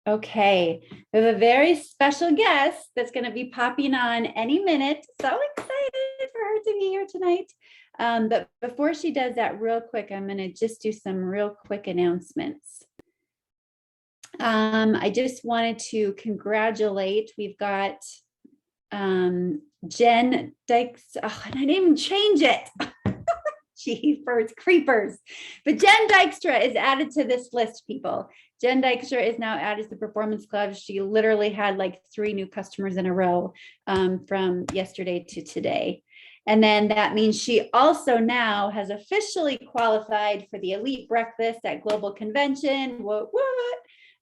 Okay, we have a very special guest that's going to be popping on any minute. So excited for her to be here tonight. But before she does that, real quick, I'm going to just do some real quick announcements. I just wanted to congratulate, we've got Jen Dykes. Oh, and I didn't even change it. Jeepers creepers. But Jen Dykstra is added to this list, people. Jen Dykstra is now added to the Performance Club. She literally had like 3 new customers in a row from yesterday to today. And then that means she also now has officially qualified for the Elite Breakfast at Global Convention. What?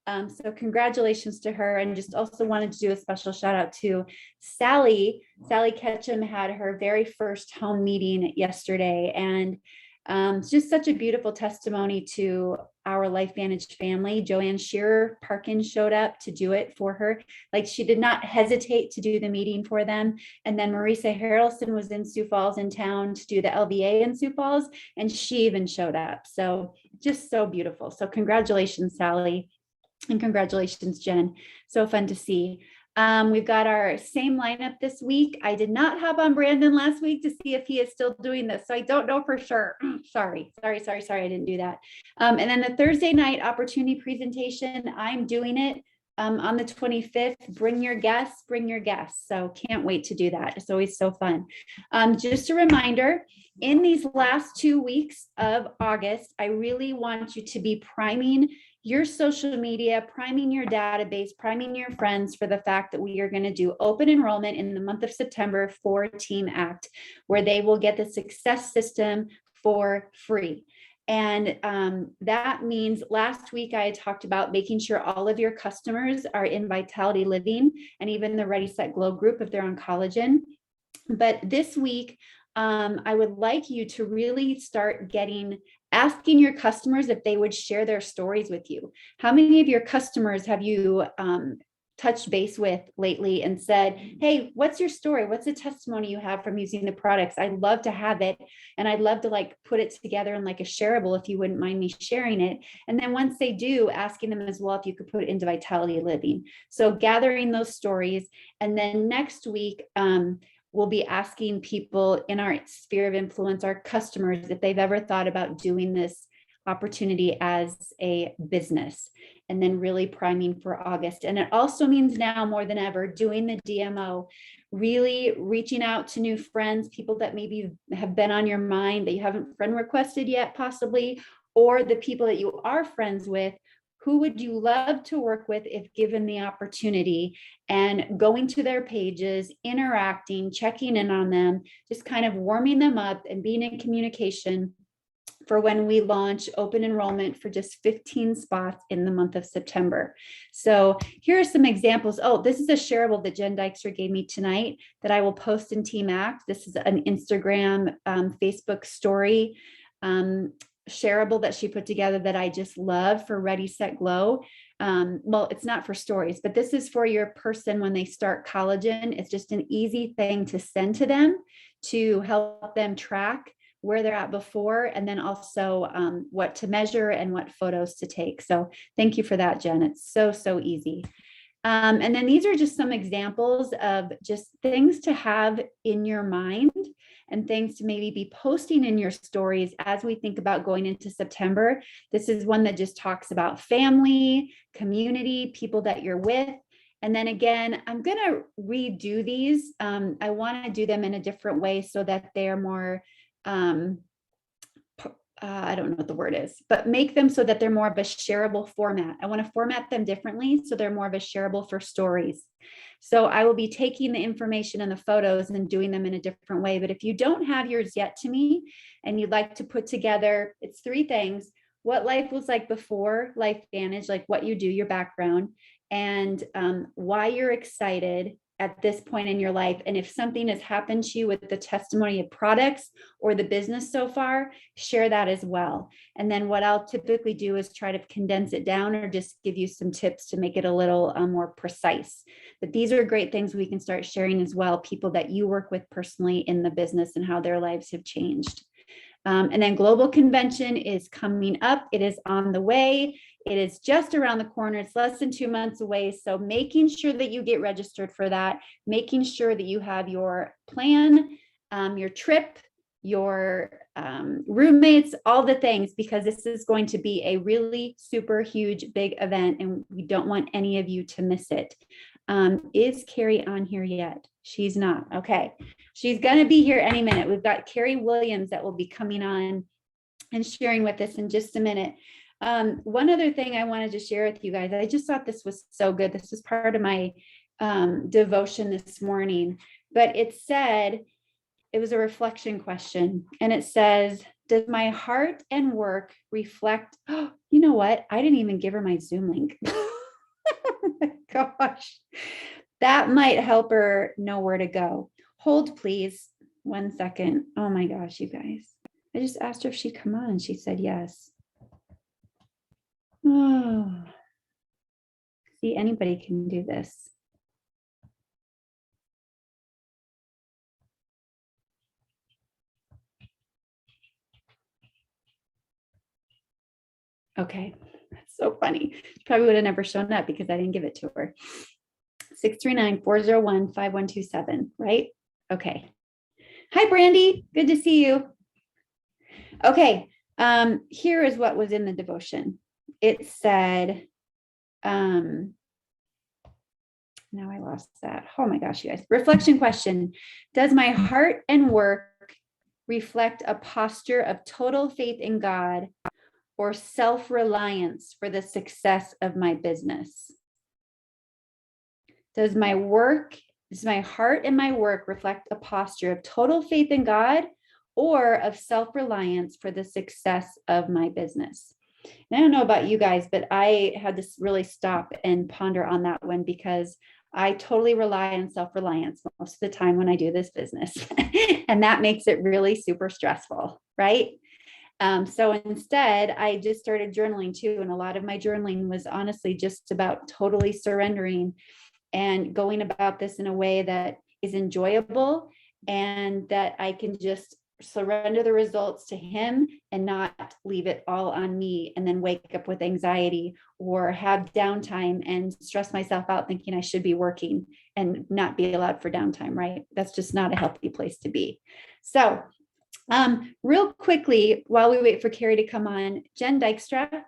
So congratulations to her. And just also wanted to do a special shout out to Sally. Sally Ketchum had her very first home meeting yesterday. And it's just such a beautiful testimony to our LifeVantage family. Joanne Shearer Parkin showed up to do it for her. Like, she did not hesitate to do the meeting for them. And then Marisa Harrelson was in Sioux Falls in town to do the LVA in Sioux Falls, and she even showed up. So just so beautiful. So congratulations, Sally. And congratulations, Jen. So fun to see. We've got our same lineup this week. I did not hop on Brandon last week to see if he is still doing this, so I don't know for sure. Sorry. I didn't do that. And then the Thursday night opportunity presentation, I'm doing it on the 25th. Bring your guests. So can't wait to do that. It's always so fun. Just a reminder, in these last 2 weeks of August, I really want you to be priming your social media, priming your database, priming your friends for the fact that we are going to do open enrollment in the month of September for Team Act, where they will get the success system for free. And that means last week I had talked about making sure all of your customers are in Vitality Living and even the Ready, Set, Glow group if they're on collagen. But this week, I would like you to really start asking your customers if they would share their stories with you. How many of your customers have you touched base with lately and said, hey, what's your story? What's the testimony you have from using the products? I'd love to have it. And I'd love to like put it together in like a shareable if you wouldn't mind me sharing it. And then once they do, asking them as well if you could put it into Vitality Living. So gathering those stories. And then next week, we'll be asking people in our sphere of influence, our customers, if they've ever thought about doing this opportunity as a business, and then really priming for August. And it also means now more than ever doing the DMO, really reaching out to new friends, people that maybe have been on your mind that you haven't friend requested yet, possibly, or the people that you are friends with. Who would you love to work with if given the opportunity? And going to their pages, interacting, checking in on them, just kind of warming them up and being in communication for when we launch open enrollment for just 15 spots in the month of September. So here are some examples. Oh, this is a shareable that Jen Dykstra gave me tonight that I will post in Team Act. This is an Instagram, Facebook story shareable that she put together that I just love for Ready, Set, Glow. Well, it's not for stories, but this is for your person when they start collagen. It's just an easy thing to send to them to help them track where they're at before, and then also what to measure and what photos to take. So thank you for that, Jen. It's so easy. And then these are just some examples of just things to have in your mind and things to maybe be posting in your stories as we think about going into September. This is one that just talks about family, community, people that you're with. And then again, I'm going to redo these. I want to do them in a different way so that they're more I don't know what the word is, but make them so that they're more of a shareable format. I want to format them differently so they're more of a shareable for stories. So I will be taking the information and the photos and doing them in a different way. But if you don't have yours yet to me and you'd like to put together, it's 3 things: what life was like before LifeVantage, like what you do, your background, and why you're excited at this point in your life. And if something has happened to you with the testimony of products or the business so far, share that as well. And then what I'll typically do is try to condense it down or just give you some tips to make it a little more precise. But these are great things we can start sharing as well, people that you work with personally in the business and how their lives have changed. And then Global Convention is coming up. It is on the way. It is just around the corner. It's less than 2 months away. So making sure that you get registered for that, making sure that you have your plan, your trip, your roommates, all the things, because this is going to be a really super huge, big event, and we don't want any of you to miss it. Is Kerry on here yet? She's not. Okay. She's going to be here any minute. We've got Kerry Williams that will be coming on and sharing with us in just a minute. One other thing I wanted to share with you guys, I just thought this was so good. This was part of my devotion this morning, but it said, it was a reflection question, and it says, does my heart and work reflect, oh, you know what? I didn't even give her my Zoom link. Oh my gosh, that might help her know where to go. Hold, please. 1 second. Oh my gosh, you guys. I just asked her if she'd come on and she said yes. Oh, see, anybody can do this. Okay, that's so funny. She probably would have never shown up because I didn't give it to her. 639-401-5127, right? Okay. Hi, Brandy. Good to see you. Okay, here is what was in the devotion. It said, now I lost that. Oh my gosh, you guys. Reflection question. Does my heart and work reflect a posture of total faith in God or self-reliance for the success of my business? Does my heart and my work reflect a posture of total faith in God or of self-reliance for the success of my business? And I don't know about you guys, but I had to really stop and ponder on that one, because I totally rely on self-reliance most of the time when I do this business. And that makes it really super stressful, right? So instead, I just started journaling too. And a lot of my journaling was honestly just about totally surrendering and going about this in a way that is enjoyable and that I can just surrender the results to him and not leave it all on me and then wake up with anxiety or have downtime and stress myself out thinking I should be working and not be allowed for downtime, right? That's just not a healthy place to be. So real quickly, while we wait for Kerry to come on, Jen Dykstra,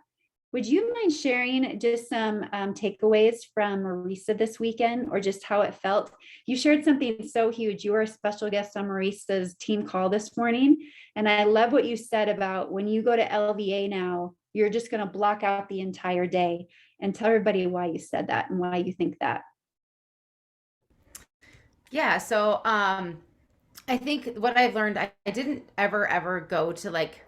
would you mind sharing just some takeaways from Marisa this weekend, or just how it felt? You shared something so huge. You were a special guest on Marisa's team call this morning. And I love what you said about when you go to LVA now, you're just going to block out the entire day. And tell everybody why you said that and why you think that. Yeah, so I think what I've learned, I didn't ever go to like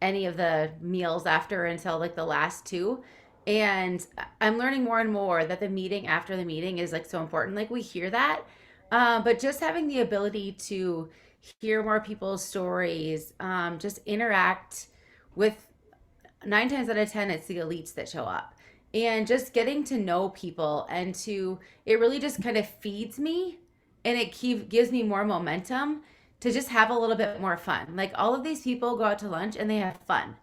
any of the meals after until like the last two. And I'm learning more and more that the meeting after the meeting is like so important. Like we hear that, but just having the ability to hear more people's stories, just interact with, 9 times out of 10, it's the elites that show up. And just getting to know people and it really just kind of feeds me, and gives me more momentum to just have a little bit more fun. Like all of these people go out to lunch and they have fun.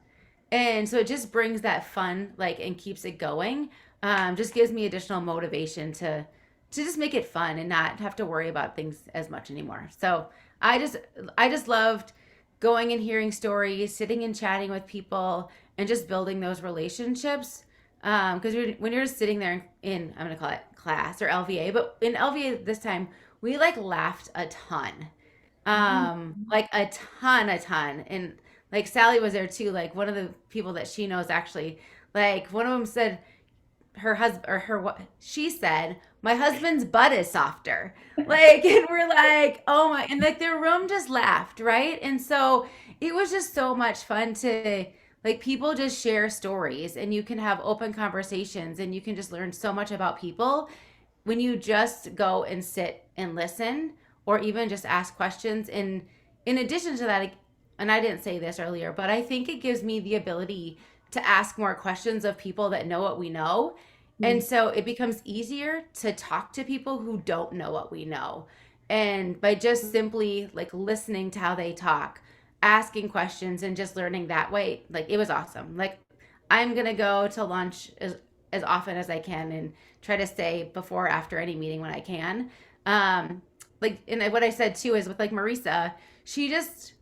And so it just brings that fun, like, and keeps it going. Just gives me additional motivation to just make it fun and not have to worry about things as much anymore. So I just loved going and hearing stories, sitting and chatting with people, and just building those relationships. Because when you're just sitting there I'm gonna call it class or LVA, but in LVA this time we like laughed a ton, like a ton, and like Sally was there too. Like one of the people that she knows actually, like one of them said her husband or her what she said, my husband's butt is softer, like, and we're like, oh my, and like their room just laughed, right? And so it was just so much fun to, like, people just share stories and you can have open conversations and you can just learn so much about people when you just go and sit and listen, or even just ask questions. And in addition to that, like, and I didn't say this earlier, but I think it gives me the ability to ask more questions of people that know what we know. And so it becomes easier to talk to people who don't know what we know. And by just simply like listening to how they talk, asking questions and just learning that way. Like it was awesome. Like I'm going to go to lunch as often as I can and try to stay before or after any meeting when I can. Like, and what I said too is with like Marisa, she was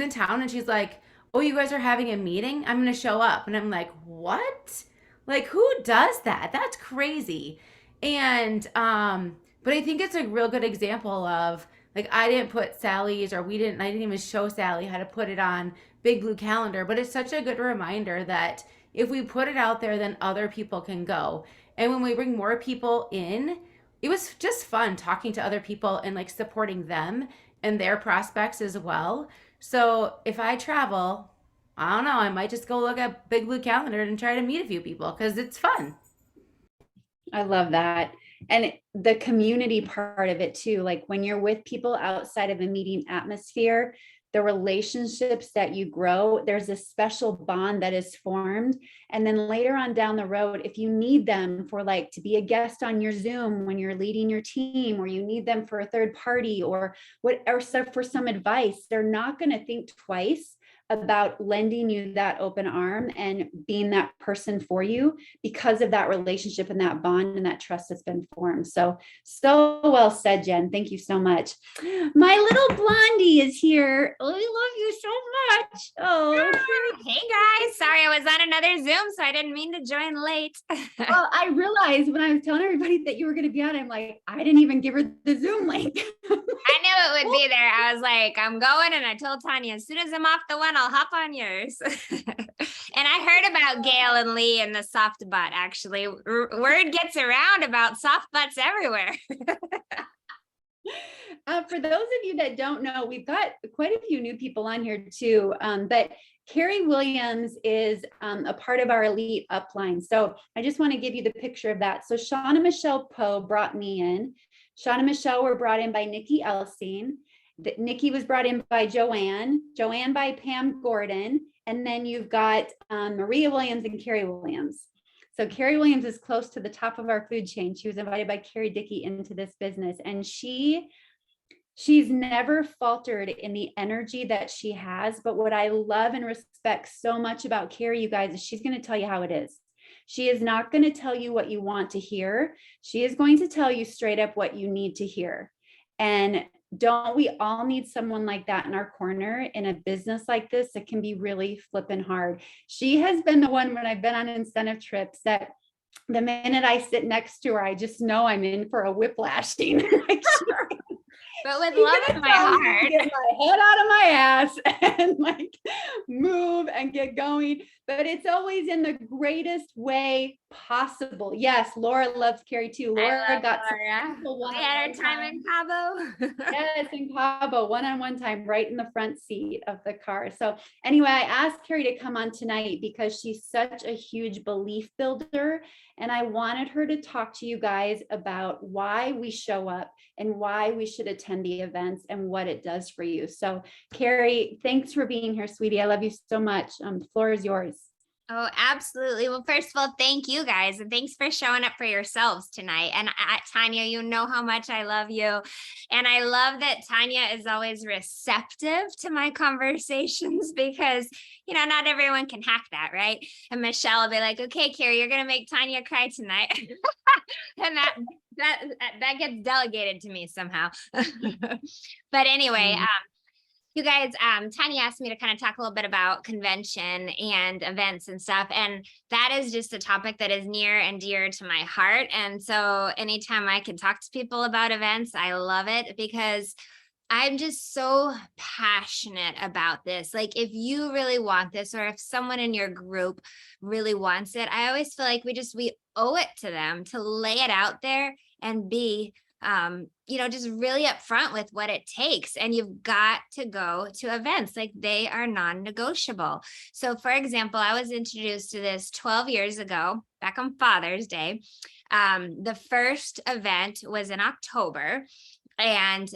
in town and she's like, oh, you guys are having a meeting? I'm going to show up. And I'm like, what? Like, who does that? That's crazy. And, but I think it's a real good example of like, I didn't put Sally's or I didn't even show Sally how to put it on Big Blue Calendar, but it's such a good reminder that if we put it out there, then other people can go. And when we bring more people in, it was just fun talking to other people and like supporting them and their prospects as well. So if I travel, I don't know, I might just go look at Big Blue Calendar and try to meet a few people because it's fun. I love that. And the community part of it too, like when you're with people outside of a meeting atmosphere, the relationships that you grow, there's a special bond that is formed. And then later on down the road, if you need them for like to be a guest on your Zoom when you're leading your team, or you need them for a third party or whatever, so for some advice, they're not going to think twice about lending you that open arm and being that person for you because of that relationship and that bond and that trust that's been formed. So well said, Jen. Thank you so much. My little blondie is here. Oh, I love you so much. Oh, hey guys. Sorry, I was on another Zoom, so I didn't mean to join late. well, I realized when I was telling everybody that you were going to be on, I'm like, I didn't even give her the Zoom link. I knew it would be there. I was like, I'm going, and I told Tanya, as soon as I'm off the one, I'll hop on yours. And I heard about Gail and Lee and the soft butt. Actually, word gets around about soft butts everywhere. For those of you that don't know, we've got quite a few new people on here too. But Kerry Williams is a part of our elite upline. So I just want to give you the picture of that. So Sean and Michelle Poe brought me in. Sean and Michelle were brought in by Nikki Elstein. Nikki was brought in by Joanne by Pam Gordon. And then you've got Maria Williams and Kerry Williams. So Kerry Williams is close to the top of our food chain. She was invited by Carrie Dickey into this business, and she's never faltered in the energy that she has. But what I love and respect so much about Kerry, you guys, is she's going to tell you how it is. She is not going to tell you what you want to hear. She is going to tell you straight up what you need to hear. And don't we all need someone like that in our corner in a business like this that can be really flipping hard? She has been the one when I've been on incentive trips that the minute I sit next to her, I just know I'm in for a whiplashing. But with love in my heart. Get my head out of my ass and like move and get going. But it's always in the greatest way possible. Yes, Laura loves Kerry too. Laura got we had our time in Cabo. Yes, in Cabo, one-on-one time right in the front seat of the car. So anyway, I asked Kerry to come on tonight because she's such a huge belief builder. And I wanted her to talk to you guys about why we show up and why we should attend the events and what it does for you. So Kerry, thanks for being here, sweetie. I love you so much. The floor is yours. Oh, absolutely. Well, first of all, thank you guys. And thanks for showing up for yourselves tonight. And Tanya, you know how much I love you. And I love that Tanya is always receptive to my conversations because, you know, not everyone can hack that, right? And Michelle will be like, okay, Kerry, you're going to make Tanya cry tonight. And that gets delegated to me somehow. But anyway, you guys, Tanya asked me to kind of talk a little bit about convention and events and stuff. And that is just a topic that is near and dear to my heart. And so anytime I can talk to people about events, I love it because I'm just so passionate about this. Like if you really want this, or if someone in your group really wants it, I always feel like we owe it to them to lay it out there and be just really upfront with what it takes. And you've got to go to events, like they are non-negotiable. So for example, I was introduced to this 12 years ago, back on Father's Day. The first event was in October, and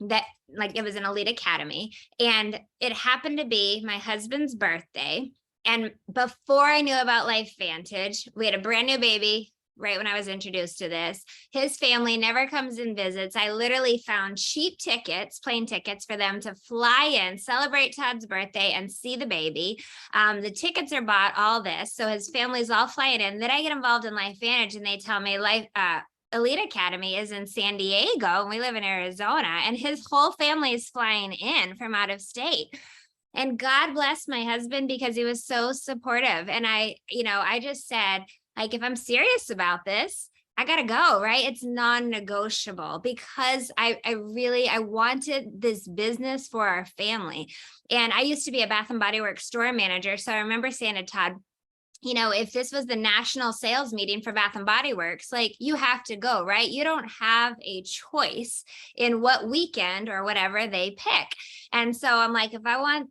it was an elite academy, and it happened to be my husband's birthday. And before I knew about Life Vantage, we had a brand new baby. right when I was introduced to this. His family never comes and visits. I literally found cheap tickets, plane tickets for them to fly in, celebrate Todd's birthday, and see the baby. The tickets are bought, all this. So his family's all flying in. Then I get involved in LifeVantage and they tell me Elite Academy is in San Diego and we live in Arizona, and his whole family is flying in from out of state. And God bless my husband because he was so supportive. And I just said, like, if I'm serious about this, I got to go, right? It's non-negotiable because I wanted this business for our family. And I used to be a Bath and Body Works store manager. So I remember saying to Todd, if this was the national sales meeting for Bath and Body Works, like, you have to go, right? You don't have a choice in what weekend or whatever they pick. And so I'm like, if I want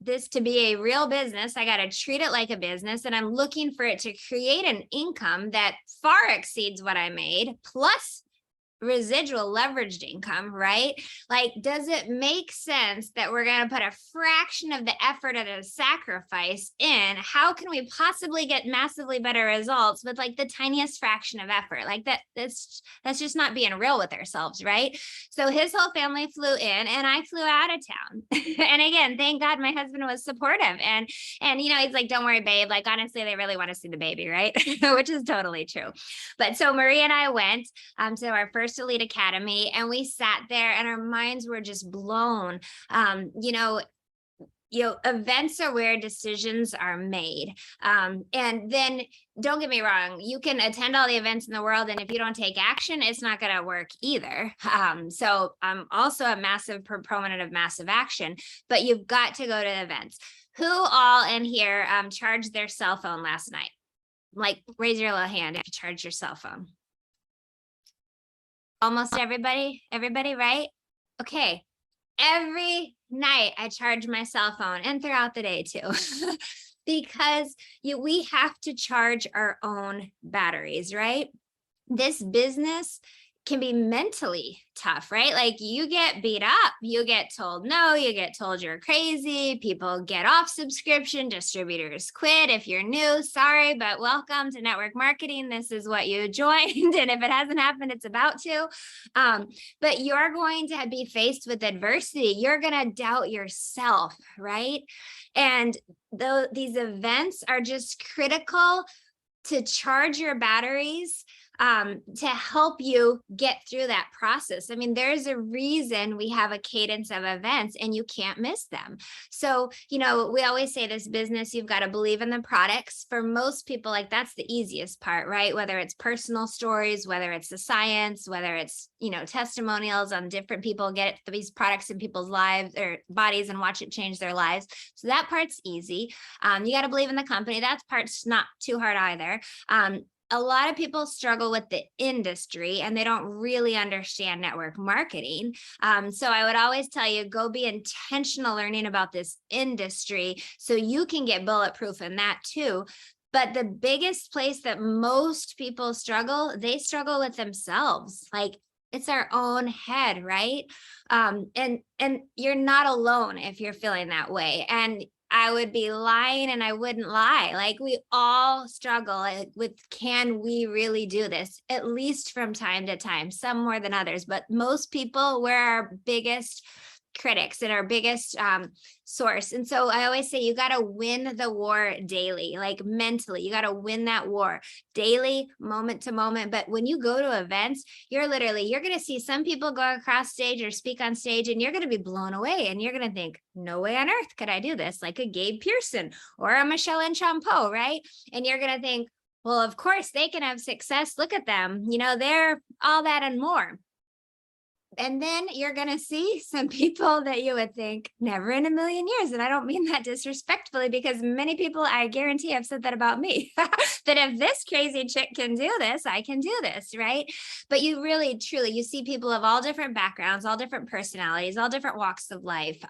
this to be a real business, I got to treat it like a business. And I'm looking for it to create an income that far exceeds what I made, plus residual leveraged income, right? Like, does it make sense that we're going to put a fraction of the effort of the sacrifice in? How can we possibly get massively better results with like the tiniest fraction of effort? Like that's just not being real with ourselves, right? So his whole family flew in and I flew out of town. And again, thank God my husband was supportive. And he's like, don't worry, babe. Like, honestly, they really want to see the baby, right? Which is totally true. But so Marie and I went to our first Elite Academy, and we sat there and our minds were just blown. Events are where decisions are made. And then don't get me wrong, you can attend all the events in the world, and if you don't take action, it's not going to work either. So I'm also a massive proponent of massive action, but you've got to go to events. Who all in here charged their cell phone last night? Like, raise your little hand if you charge your cell phone. Almost everybody, right? Okay. Every night I charge my cell phone, and throughout the day too, because we have to charge our own batteries, right? This business can be mentally tough, right? Like, you get beat up, you get told no, you get told you're crazy, people get off subscription, distributors quit. If you're new, sorry, but welcome to network marketing. This is what you joined. And if it hasn't happened, it's about to. But you're going to be faced with adversity. You're going to doubt yourself, right? And these events are just critical to charge your batteries, to help you get through that process. I mean, there's a reason we have a cadence of events and you can't miss them. So, we always say this business, you've got to believe in the products. For most people, like, that's the easiest part, right? Whether it's personal stories, whether it's the science, whether it's, testimonials on different people get these products in people's lives or bodies and watch it change their lives. So that part's easy. You got to believe in the company. That part's not too hard either. A lot of people struggle with the industry and they don't really understand network marketing. So I would always tell you, go be intentional learning about this industry so you can get bulletproof in that too. But the biggest place that most people struggle, they struggle with themselves. Like, it's our own head, right? And you're not alone if you're feeling that way. And I would be lying and I wouldn't lie. Like, we all struggle with, can we really do this? At least from time to time, some more than others, but most people, we're our biggest critics and our biggest source. And so I always say, you got to win the war daily, like mentally, you got to win that war daily, moment to moment. But when you go to events, you're going to see some people go across stage or speak on stage, and you're going to be blown away. And you're going to think, no way on earth could I do this, like a Gabe Pearson or a Michelle Enchampo, right? And you're going to think, well, of course they can have success. Look at them. They're all that and more. And then you're going to see some people that you would think never in a million years. And I don't mean that disrespectfully, because many people, I guarantee, have said that about me, that if this crazy chick can do this, I can do this, right? But you really, truly, you see people of all different backgrounds, all different personalities, all different walks of life,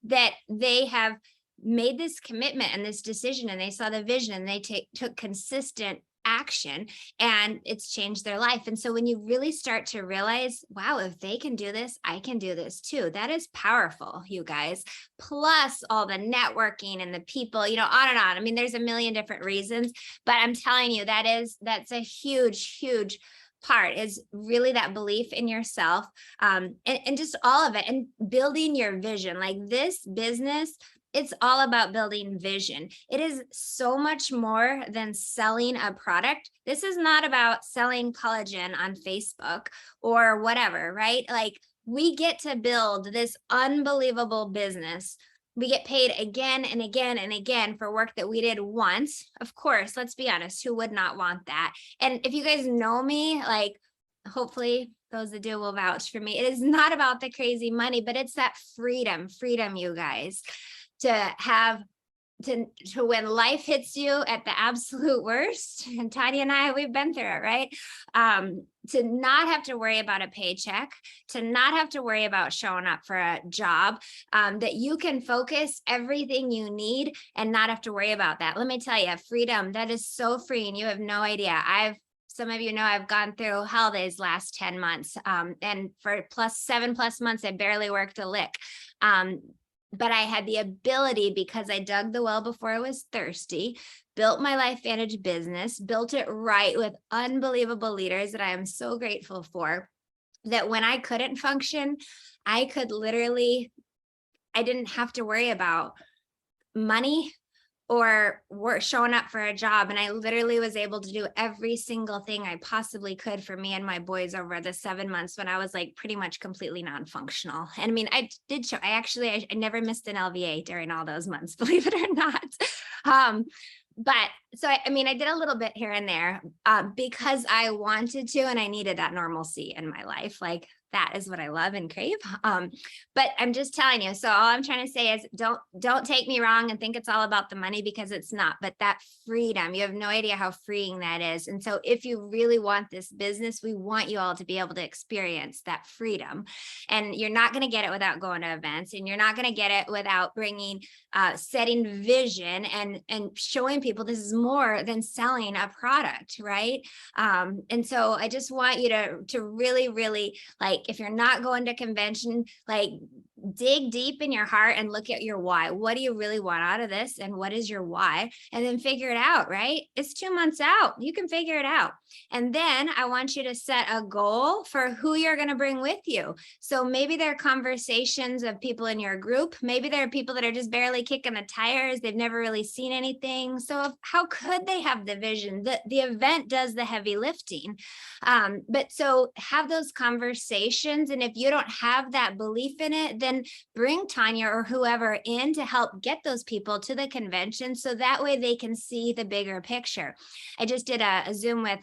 that they have made this commitment and this decision, and they saw the vision, and they took consistent action, and it's changed their life. And so when you really start to realize, wow, if they can do this, I can do this too. That is powerful, you guys. Plus all the networking and the people, on and on. I mean, there's a million different reasons, but I'm telling you, that's a huge, huge part, is really that belief in yourself, and just all of it, and building your vision. Like this business, it's all about building vision. It is so much more than selling a product. This is not about selling collagen on Facebook or whatever, right? Like, we get to build this unbelievable business. We get paid again and again and again for work that we did once. Of course, let's be honest, who would not want that? And if you guys know me, like, hopefully those that do will vouch for me. It is not about the crazy money, but it's that freedom, you guys, to have to when life hits you at the absolute worst. And Tanya and I, we've been through it, right? To not have to worry about a paycheck, to not have to worry about showing up for a job, that you can focus everything you need and not have to worry about that. Let me tell you, freedom, that is so freeing. You have no idea. Some of you know I've gone through hell these last 10 months. And for 7+ months, I barely worked a lick. But I had the ability, because I dug the well before I was thirsty, built my LifeVantage business, built it right with unbelievable leaders that I am so grateful for, that when I couldn't function, I didn't have to worry about money or showing up for a job. And I literally was able to do every single thing I possibly could for me and my boys over the 7 months when I was like pretty much completely non-functional. And I mean, I never missed an LVA during all those months, believe it or not. But so, I did a little bit here and there, because I wanted to, and I needed that normalcy in my life. Like, that is what I love and crave. But I'm just telling you. So all I'm trying to say is, don't take me wrong and think it's all about the money, because it's not. But that freedom, you have no idea how freeing that is. And so if you really want this business, we want you all to be able to experience that freedom. And you're not going to get it without going to events, and you're not going to get it without setting vision and showing people this is more than selling a product, right? And so I just want you to really, really, like, if you're not going to convention, like, dig deep in your heart and look at your why. What do you really want out of this? And what is your why? And then figure it out, right? It's 2 months out. You can figure it out. And then I want you to set a goal for who you're going to bring with you. So maybe there are conversations of people in your group. Maybe there are people that are just barely kicking the tires. They've never really seen anything. So how could they have the vision? The event does the heavy lifting. But so have those conversations. And if you don't have that belief in it, then bring Tanya or whoever in to help get those people to the convention, so that way they can see the bigger picture. I just did a Zoom with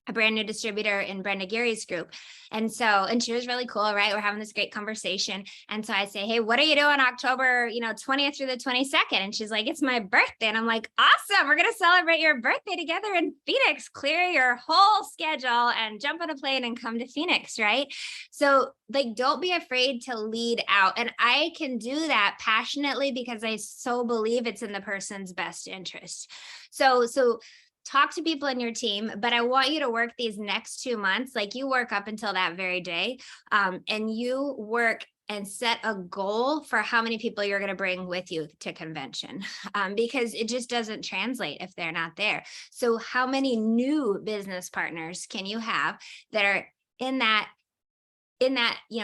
a brand new distributor in Brenda Gary's group. And she was really cool, right? We're having this great conversation. And so I say, hey, what are you doing October, 20th through the 22nd? And she's like, it's my birthday. And I'm like, awesome. We're going to celebrate your birthday together in Phoenix. Clear your whole schedule and jump on a plane and come to Phoenix, right? So, like, don't be afraid to lead out. And I can do that passionately because I so believe it's in the person's best interest. So talk to people in your team, but I want you to work these next 2 months, like you work up until that very day, and you work and set a goal for how many people you're going to bring with you to convention, because it just doesn't translate if they're not there. So how many new business partners can you have that are in that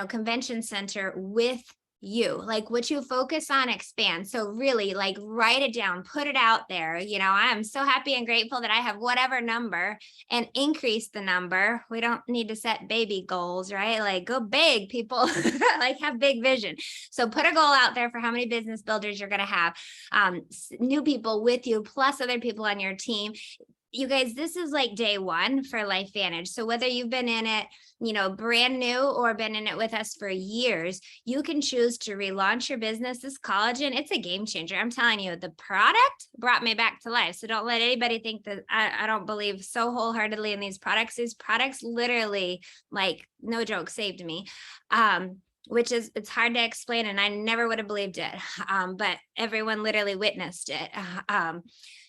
convention center with you? Like, what you focus on expands. So really, like, write it down, put it out there. I'm so happy and grateful that I have whatever number, and increase the number. We don't need to set baby goals, right? Like, go big, people. Like, have big vision. So put a goal out there for how many business builders you're going to have, new people with you, plus other people on your team. You guys, this is like day one for LifeVantage. So whether you've been in it, brand new, or been in it with us for years, you can choose to relaunch your business. This collagen, it's a game changer. I'm telling you, the product brought me back to life. So don't let anybody think that I don't believe so wholeheartedly in these products. These products literally, like, no joke, saved me. Which is, it's hard to explain, and I never would have believed it. But everyone literally witnessed it.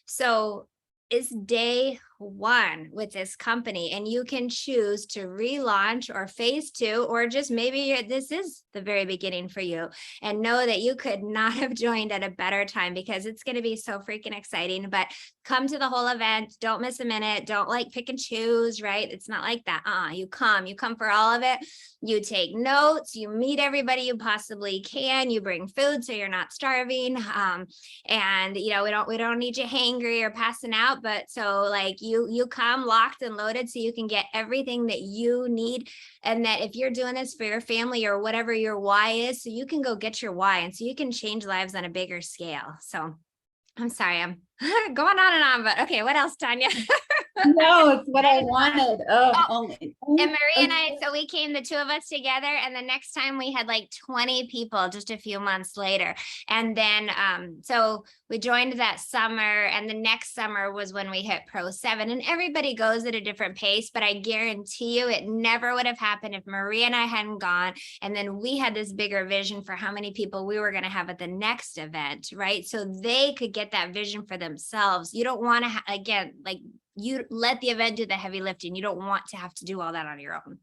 So is day one with this company, and you can choose to relaunch or phase two, or just maybe this is the very beginning for you, and know that you could not have joined at a better time, because it's going to be so freaking exciting. But come to the whole event. Don't miss a minute. Don't like pick and choose, right? It's not like that. You come for all of it. You take notes, you meet everybody you possibly can, you bring food so you're not starving. And we don't need you hangry or passing out, but so like you come locked and loaded so you can get everything that you need. And that if you're doing this for your family or whatever your why is, so you can go get your why, and so you can change lives on a bigger scale. So I'm sorry, I'm going on and on, but okay, what else, Tanya? No, it's what I wanted. And Marie and I, so we came, the two of us together, and the next time we had like 20 people just a few months later. And then, so we joined that summer, and the next summer was when we hit Pro 7, and everybody goes at a different pace, but I guarantee you it never would have happened if Marie and I hadn't gone. And then we had this bigger vision for how many people we were going to have at the next event, right? So they could get that vision for themselves. You don't want to, again, like, you let the event do the heavy lifting. You don't want to have to do all that on your own.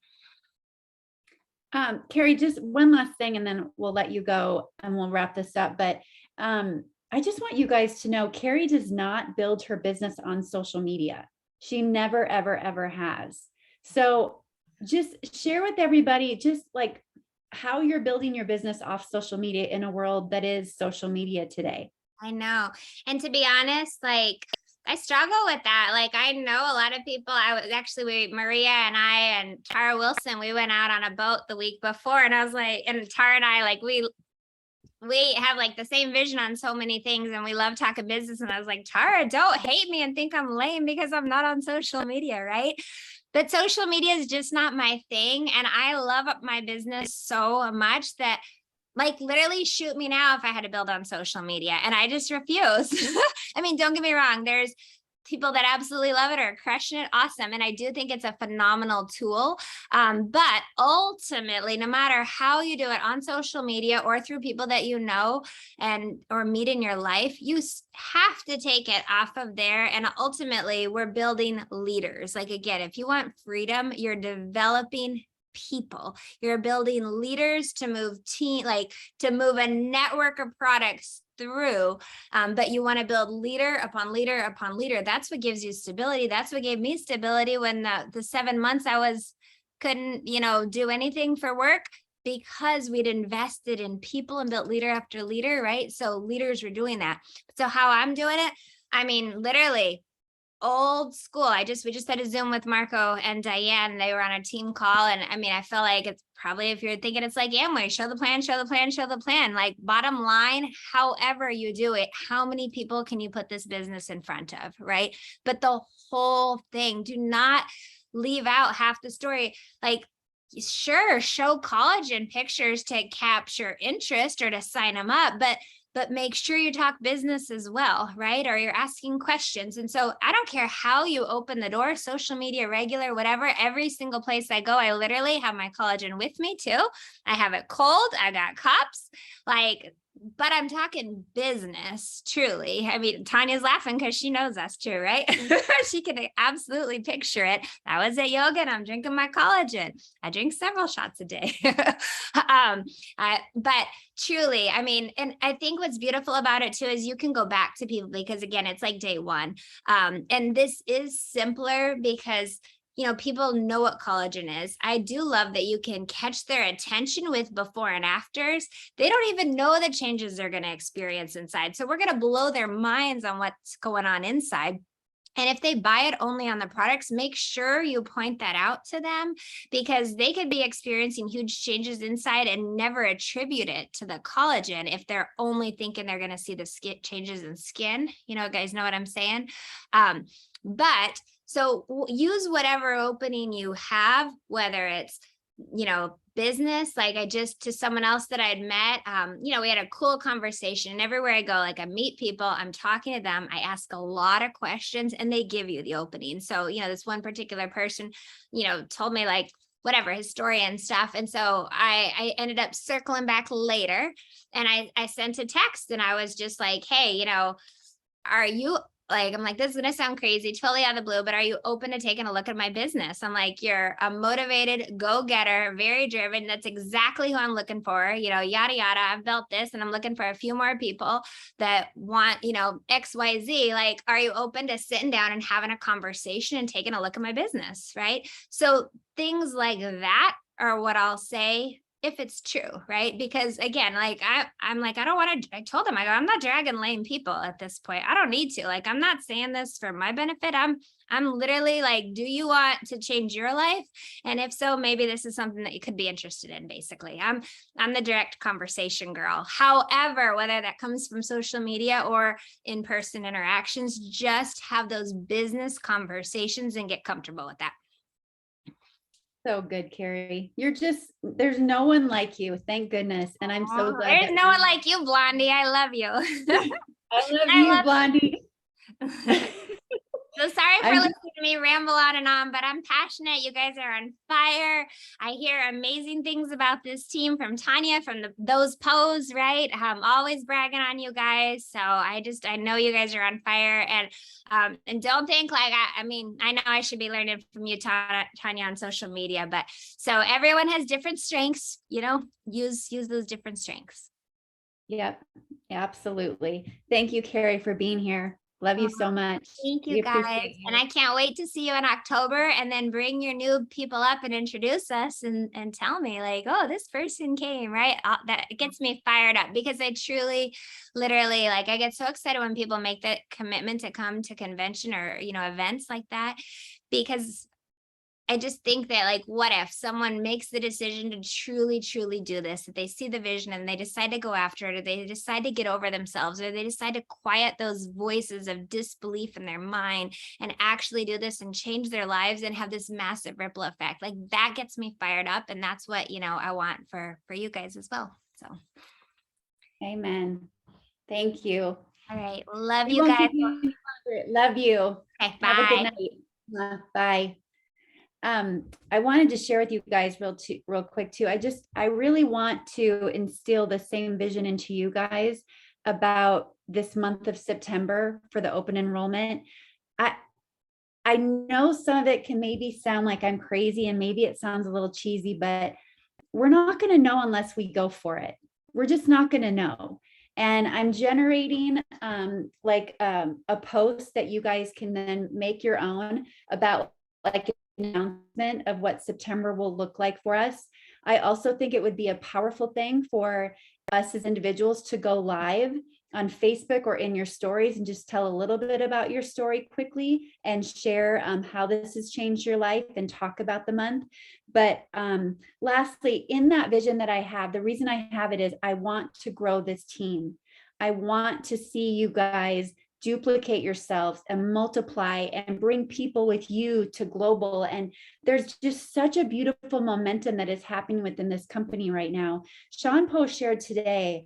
Kerry, just one last thing, and then we'll let you go and we'll wrap this up. But I just want you guys to know Kerry does not build her business on social media. She never, ever, ever has. So just share with everybody just like how you're building your business off social media in a world that is social media today. I know. And to be honest, like, I struggle with that. Like, I know a lot of people. Maria and I and Tara Wilson, we went out on a boat the week before, and I was like, and Tara and I, like, we have like the same vision on so many things, and we love talking business. And I was like, Tara, don't hate me and think I'm lame because I'm not on social media, right? But social media is just not my thing. And I love my business so much that, like, literally shoot me now if I had to build on social media, and I just refuse. I mean, don't get me wrong. There's people that absolutely love it or crushing it. Awesome. And I do think it's a phenomenal tool. But ultimately, no matter how you do it on social media or through people that you know or meet in your life, you have to take it off of there. And ultimately, we're building leaders. Like, again, if you want freedom, you're developing people. You're building leaders to move to move a network of products through, but you want to build leader upon leader upon leader. That's what gives you stability. That's what gave me stability when the 7 months I couldn't do anything for work, because we'd invested in people and built leader after leader, right? So leaders were doing that. So how I'm doing it, I mean, literally old school. We just had a Zoom with Marco and Diane. They were on a team call. And I mean, I feel like it's probably, if you're thinking it's like Amway, show the plan, show the plan, show the plan. Like, bottom line, however you do it, how many people can you put this business in front of, right? But the whole thing, do not leave out half the story. Like, sure, show collagen pictures to capture interest or to sign them up, but make sure you talk business as well, right? Or you're asking questions. And so I don't care how you open the door, social media, regular, whatever, every single place I go, I literally have my collagen with me too. I have it cold. I got cups, but I'm talking business, truly. I mean, Tanya's laughing because she knows us too, right? She can absolutely picture it. I was at yoga and I'm drinking my collagen. I drink several shots a day. But truly, I mean, and I think what's beautiful about it too is you can go back to people, because again, it's like day one. And this is simpler because people know what collagen is. I do love that you can catch their attention with before and afters. They don't even know the changes they're going to experience inside. So we're going to blow their minds on what's going on inside. And if they buy it only on the products, make sure you point that out to them, because they could be experiencing huge changes inside and never attribute it to the collagen if they're only thinking they're going to see the skin changes in skin. Guys know what I'm saying? But so use whatever opening you have, whether it's, business, like to someone else that I'd met, we had a cool conversation, and everywhere I go, like, I meet people, I'm talking to them, I ask a lot of questions, and they give you the opening. So, this one particular person, told me like, whatever, his story and stuff. And so I ended up circling back later, and I sent a text, and I was just like, hey, are you like, I'm like, this is gonna sound crazy, totally out of the blue, but are you open to taking a look at my business? I'm like, you're a motivated go-getter, very driven. That's exactly who I'm looking for, yada, yada. I've built this and I'm looking for a few more people that want, XYZ. Like, are you open to sitting down and having a conversation and taking a look at my business? Right. So things like that are what I'll say if it's true, right? Because again, like I'm like, I don't want to, I told him, I go, I'm not dragging lame people at this point. I don't need to, like, I'm not saying this for my benefit. I'm literally like, do you want to change your life? And if so, maybe this is something that you could be interested in. Basically, I'm the direct conversation girl. However, whether that comes from social media or in-person interactions, just have those business conversations and get comfortable with that. So good, Kerry. There's no one like you. Thank goodness. And I'm so glad. There's no one like you, Blondie. I love you. I love you, Blondie. So sorry for I'm listening to me ramble on and on, but I'm passionate. You guys are on fire. I hear amazing things about this team from Tanya, from those posts, right? I'm always bragging on you guys. So I know you guys are on fire, and don't think like, I mean, I know I should be learning from you, Tanya, on social media, but so everyone has different strengths, use those different strengths. Yep, absolutely. Thank you, Kerry, for being here. Love you so much. Thank you, guys. And I can't wait to see you in October, and then bring your new people up and introduce us and tell me like, oh, this person came, right? That gets me fired up, because I truly, literally, like, I get so excited when people make that commitment to come to convention or, events like that, because I just think that, like, what if someone makes the decision to truly, truly do this, that they see the vision and they decide to go after it, or they decide to get over themselves, or they decide to quiet those voices of disbelief in their mind and actually do this and change their lives and have this massive ripple effect. Like, that gets me fired up. And that's what, I want for you guys as well. So. Amen. Thank you. All right. Love you guys. Love you. Okay, Have a good bye. night. Bye. I wanted to share with you guys real quick too. I really want to instill the same vision into you guys about this month of September for the open enrollment. I know some of it can maybe sound like I'm crazy, and maybe it sounds a little cheesy, but we're not going to know unless we go for it. We're just not going to know. And I'm generating a post that you guys can then make your own about, like, announcement of what September will look like for us. I also think it would be a powerful thing for us as individuals to go live on Facebook or in your stories and just tell a little bit about your story quickly and share how this has changed your life and talk about the month. But lastly, in that vision that I have, the reason I have it is I want to grow this team. I want to see you guys duplicate yourselves and multiply and bring people with you to global. And there's just such a beautiful momentum that is happening within this company right now. Sean Poe shared today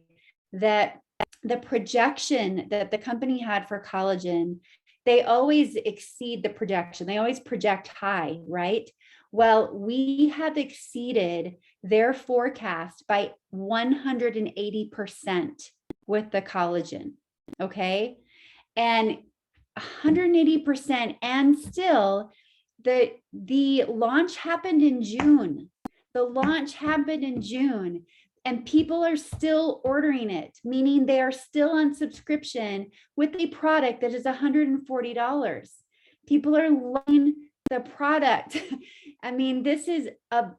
that the projection that the company had for collagen, they always exceed the projection. They always project high, right? Well, we have exceeded their forecast by 180% with the collagen, okay? And 180%, and still the launch happened in June. The launch happened in June, and people are still ordering it, meaning they are still on subscription with a product that is $140. People are loving the product. I mean, this is a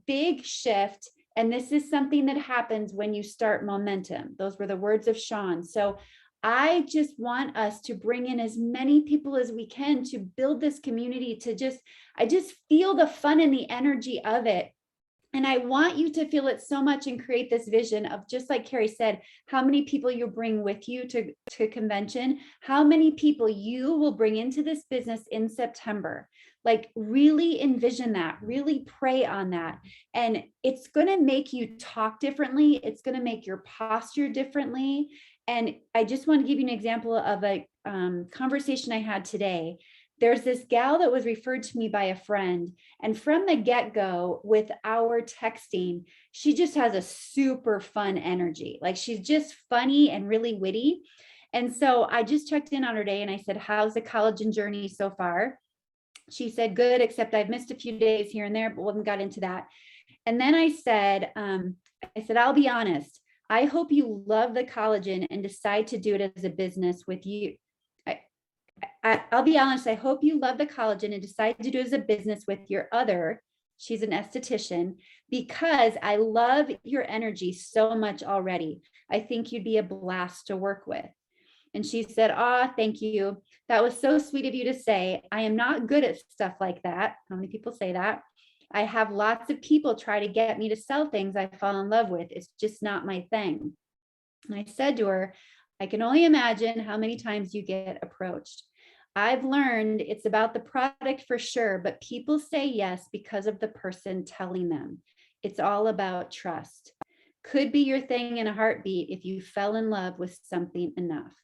big shift, and this is something that happens when you start momentum. Those were the words of Sean. So I just want us to bring in as many people as we can to build this community, I just feel the fun and the energy of it. And I want you to feel it so much and create this vision of, just like Kerry said, how many people you bring with you to convention, how many people you will bring into this business in September. Like, really envision that, really pray on that. And it's going to make you talk differently. It's going to make your posture differently. And I just want to give you an example of a conversation I had today. There's this gal that was referred to me by a friend, and from the get-go with our texting, she just has a super fun energy. Like, she's just funny and really witty. And so I just checked in on her day and I said, how's the collagen journey so far? She said, good, except I've missed a few days here and there, but we haven't got into that. And then I said, I'll be honest. I hope you love the collagen and decide to do it as a business with you. I'll be honest. I hope you love the collagen and decide to do it as a business with your other. She's an esthetician, because I love your energy so much already. I think you'd be a blast to work with. And she said, thank you. That was so sweet of you to say. I am not good at stuff like that. How many people say that? I have lots of people try to get me to sell things I fall in love with. It's just not my thing. And I said to her, I can only imagine how many times you get approached. I've learned it's about the product for sure, but people say yes because of the person telling them. It's all about trust. Could be your thing in a heartbeat if you fell in love with something enough.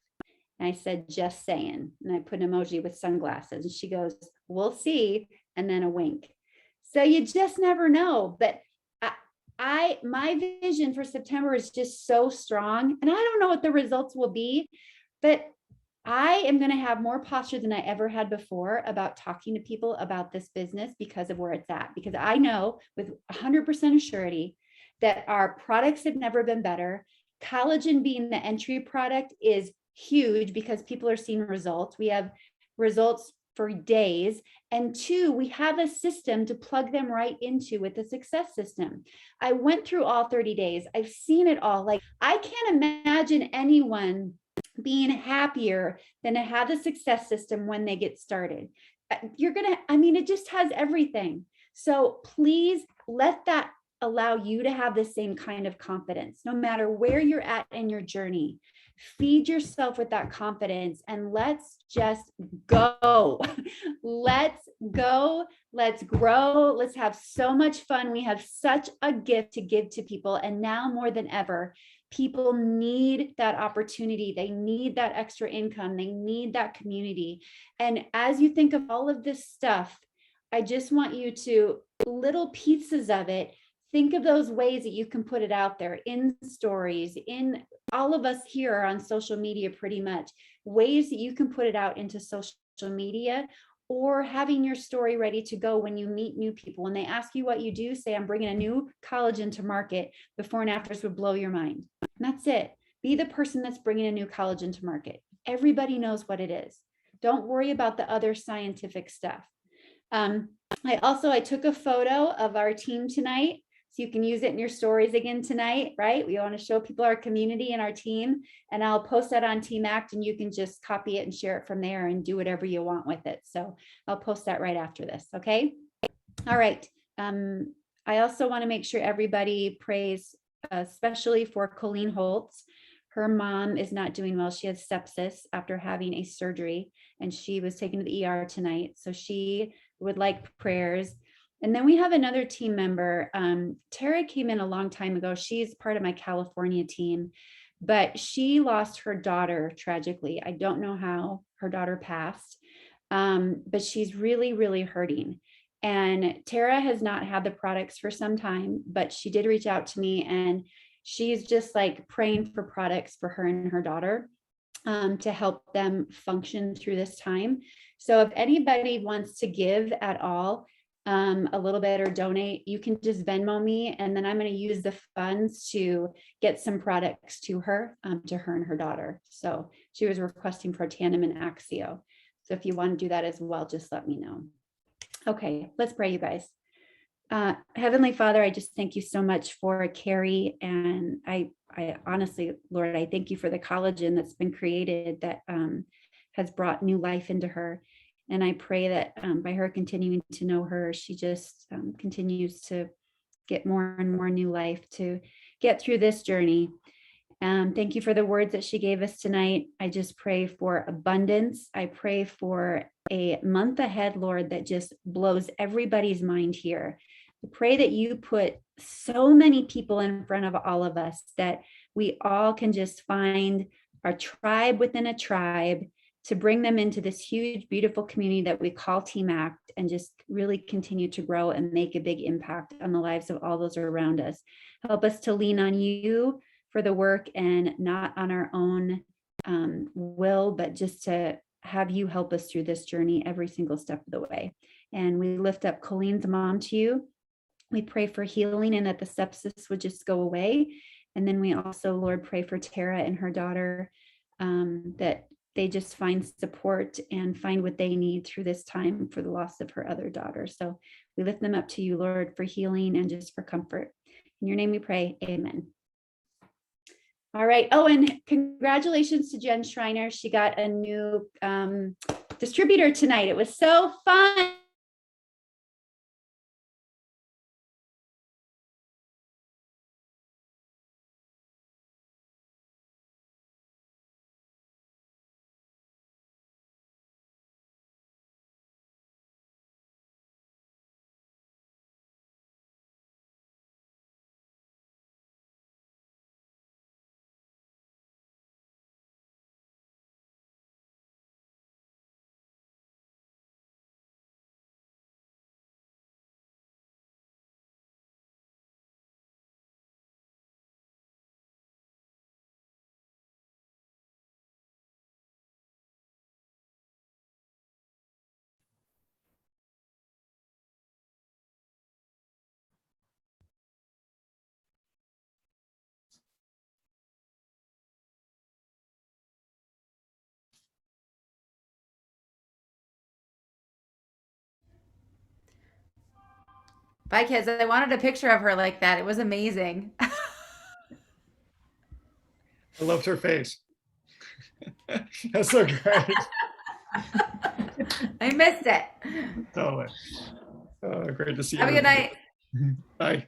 And I said, just saying. And I put an emoji with sunglasses. And she goes, we'll see. And then a wink. So you just never know. But my vision for September is just so strong. And I don't know what the results will be, but I am going to have more posture than I ever had before about talking to people about this business because of where it's at. Because I know with 100% surety that our products have never been better. Collagen being the entry product is huge because people are seeing results. We have results for days. And two, we have a system to plug them right into with the success system. I went through all 30 days. I've seen it all. Like, I can't imagine anyone being happier than to have the success system when they get started. It just has everything. So please let that allow you to have the same kind of confidence, no matter where you're at in your journey. Feed yourself with that confidence and let's just go. Let's go. Let's grow. Let's have so much fun. We have such a gift to give to people. And now more than ever, people need that opportunity. They need that extra income. They need that community. And as you think of all of this stuff, I just want you to, little pieces of it, think of those ways that you can put it out there in stories, in all of us here are on social media pretty much, ways that you can put it out into social media, or having your story ready to go when you meet new people. When they ask you what you do, say, I'm bringing a new collagen to market. Before and afters would blow your mind. And that's it. Be the person that's bringing a new collagen to market. Everybody knows what it is. Don't worry about the other scientific stuff. I took a photo of our team tonight. So you can use it in your stories again tonight, right? We want to show people our community and our team, and I'll post that on Team Act and you can just copy it and share it from there and do whatever you want with it. So I'll post that right after this. Okay. All right. I also want to make sure everybody prays, especially for Colleen Holtz. Her mom is not doing well. She has sepsis after having a surgery and she was taken to the ER tonight. So she would like prayers. And then we have another team member. Tara came in a long time ago. She's part of my California team, but she lost her daughter tragically. I don't know how her daughter passed, but she's really, really hurting. And Tara has not had the products for some time, but she did reach out to me and she's just like praying for products for her and her daughter to help them function through this time. So if anybody wants to give at all, a little bit or donate, you can just Venmo me, and then I'm going to use the funds to get some products to her and her daughter. So she was requesting Protandim and Axio. So if you want to do that as well, just let me know. Okay, let's pray, you guys. Heavenly Father, I just thank you so much for Kerry. And I honestly, Lord, I thank you for the collagen that's been created that has brought new life into her. And I pray that by her continuing to know her, she just continues to get more and more new life to get through this journey. Thank you for the words that she gave us tonight. I just pray for abundance. I pray for a month ahead, Lord, that just blows everybody's mind here. I pray that you put so many people in front of all of us that we all can just find our tribe within a tribe, to bring them into this huge, beautiful community that we call Team Act, and just really continue to grow and make a big impact on the lives of all those around us. Help us to lean on you for the work and not on our own will, but just to have you help us through this journey every single step of the way. And we lift up Colleen's mom to you. We pray for healing and that the sepsis would just go away. And then we also, Lord, pray for Tara and her daughter, that they just find support and find what they need through this time for the loss of her other daughter. So we lift them up to you, Lord, for healing and just for comfort. In your name we pray, amen. All right. Oh, and congratulations to Jen Schreiner. She got a new distributor tonight. It was so fun. Bye, kids. I wanted a picture of her like that. It was amazing. I loved her face. That's so great. I missed it. Totally. Great to see you. Have a good night. Bye.